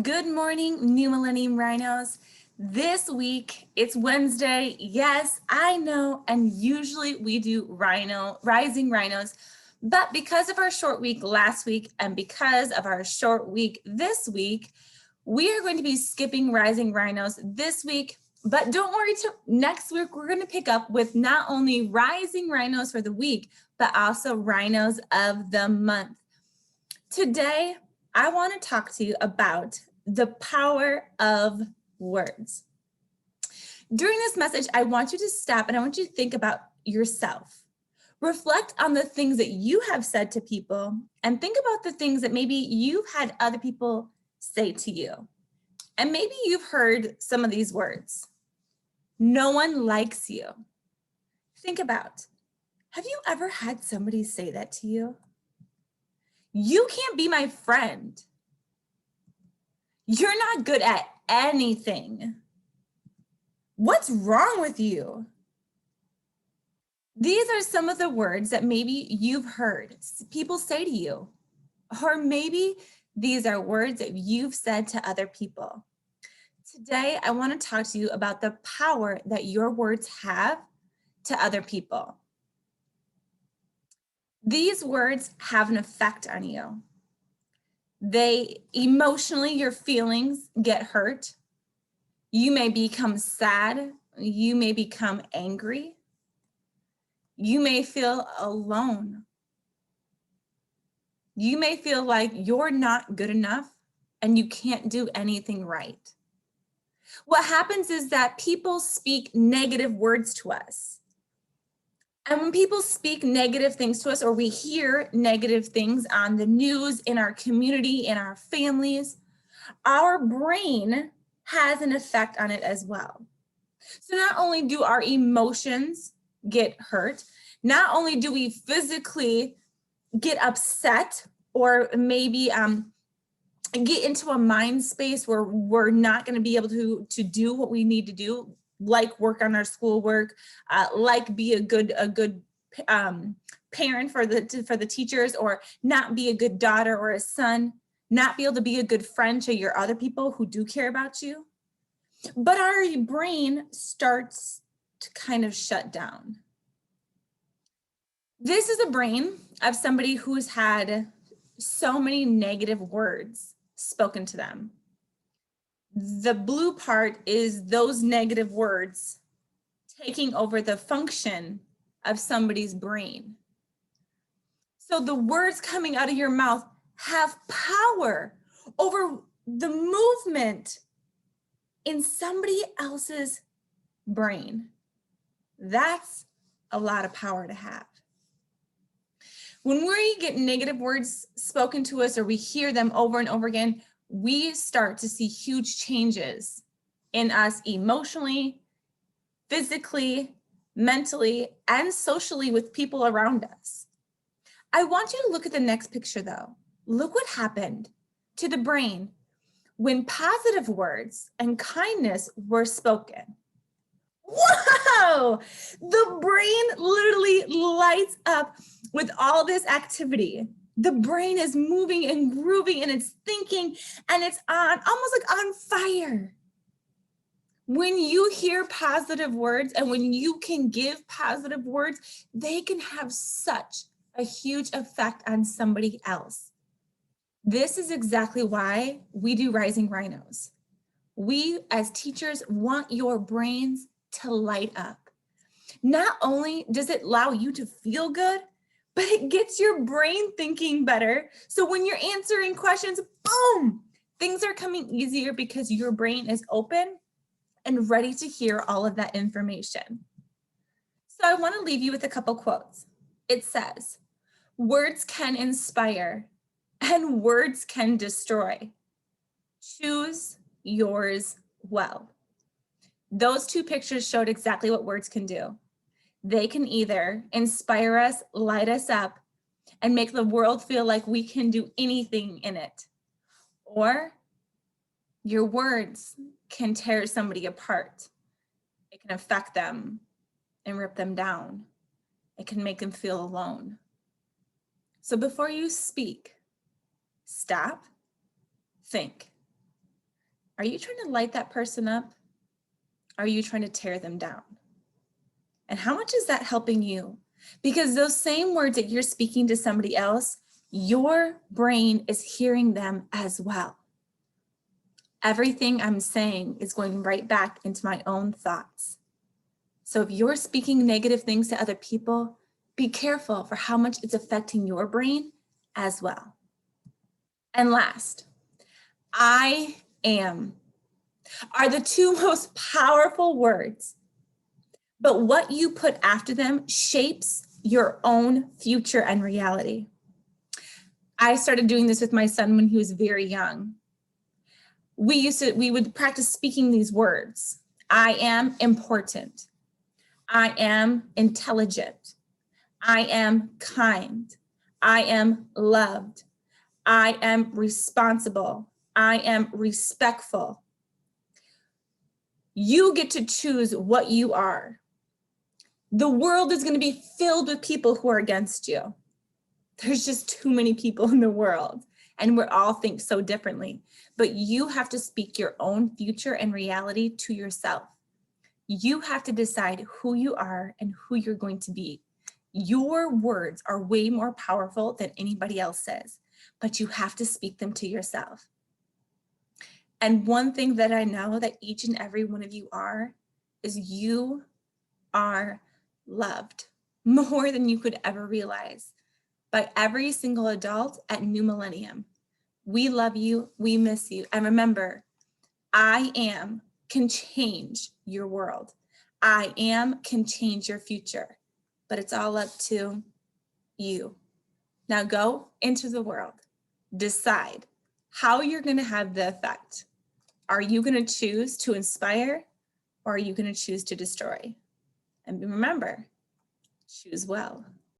Good morning, New Millennium Rhinos. This week, it's Wednesday. Yes, I know, and usually we do Rising Rhinos, but because of our short week last week and because of our short week this week, we are going to be skipping Rising Rhinos this week. But don't worry, next week we're going to pick up with not only Rising Rhinos for the week, but also Rhinos of the month. Today, I want to talk to you about the power of words. During this message, I want you to stop and I want you to think about yourself. Reflect on the things that you have said to people and think about the things that maybe you've had other people say to you. And maybe you've heard some of these words. No one likes you. Think about, have you ever had somebody say that to you? You can't be my friend. You're not good at anything. What's wrong with you? These are some of the words that maybe you've heard people say to you, or maybe these are words that you've said to other people. Today, I want to talk to you about the power that your words have to other people. These words have an effect on you. Emotionally, your feelings get hurt. You may become sad. You may become angry. You may feel alone. You may feel like you're not good enough and you can't do anything right. What happens is that people speak negative words to us. And when people speak negative things to us, or we hear negative things on the news, in our community, in our families, our brain has an effect on it as well. So not only do our emotions get hurt, not only do we physically get upset or maybe get into a mind space where we're not going to be able to do what we need to do, like work on our schoolwork, like be a good parent for the teachers, or not be a good daughter or a son, not be able to be a good friend to your other people who do care about you. But our brain starts to kind of shut down. This is a brain of somebody who's had so many negative words spoken to them. The blue part is those negative words taking over the function of somebody's brain. So the words coming out of your mouth have power over the movement in somebody else's brain. That's a lot of power to have. When we get negative words spoken to us or we hear them over and over again, we start to see huge changes in us emotionally, physically, mentally, and socially with people around us. I want you to look at the next picture though. Look what happened to the brain when positive words and kindness were spoken. Whoa! The brain literally lights up with all this activity. The brain is moving and grooving and it's thinking and it's almost like on fire. When you hear positive words and when you can give positive words, they can have such a huge effect on somebody else. This is exactly why we do Rising Rhinos. We as teachers want your brains to light up. Not only does it allow you to feel good, but it gets your brain thinking better. So when you're answering questions, boom, things are coming easier because your brain is open and ready to hear all of that information. So I want to leave you with a couple quotes. It says, words can inspire and words can destroy. Choose yours well. Those two pictures showed exactly what words can do. They can either inspire us, light us up, and make the world feel like we can do anything in it. Or your words can tear somebody apart. It can affect them and rip them down. It can make them feel alone. So before you speak, stop, think. Are you trying to light that person up? Are you trying to tear them down? And how much is that helping you? Because those same words that you're speaking to somebody else, your brain is hearing them as well. Everything I'm saying is going right back into my own thoughts. So if you're speaking negative things to other people, be careful for how much it's affecting your brain as well. And last, I am are the two most powerful words, but what you put after them shapes your own future and reality. I started doing this with my son when he was very young. We would practice speaking these words. I am important. I am intelligent. I am kind. I am loved. I am responsible. I am respectful. You get to choose what you are. The world is going to be filled with people who are against you. There's just too many people in the world, and we all think so differently. But you have to speak your own future and reality to yourself. You have to decide who you are and who you're going to be. Your words are way more powerful than anybody else says, but you have to speak them to yourself. And one thing that I know that each and every one of you are, is you are loved more than you could ever realize by every single adult at New Millennium. We love you, we miss you. And remember, I am can change your world. I am can change your future, but it's all up to you. Now go into the world, decide how you're going to have the effect. Are you going to choose to inspire, or are you going to choose to destroy? And remember, choose well.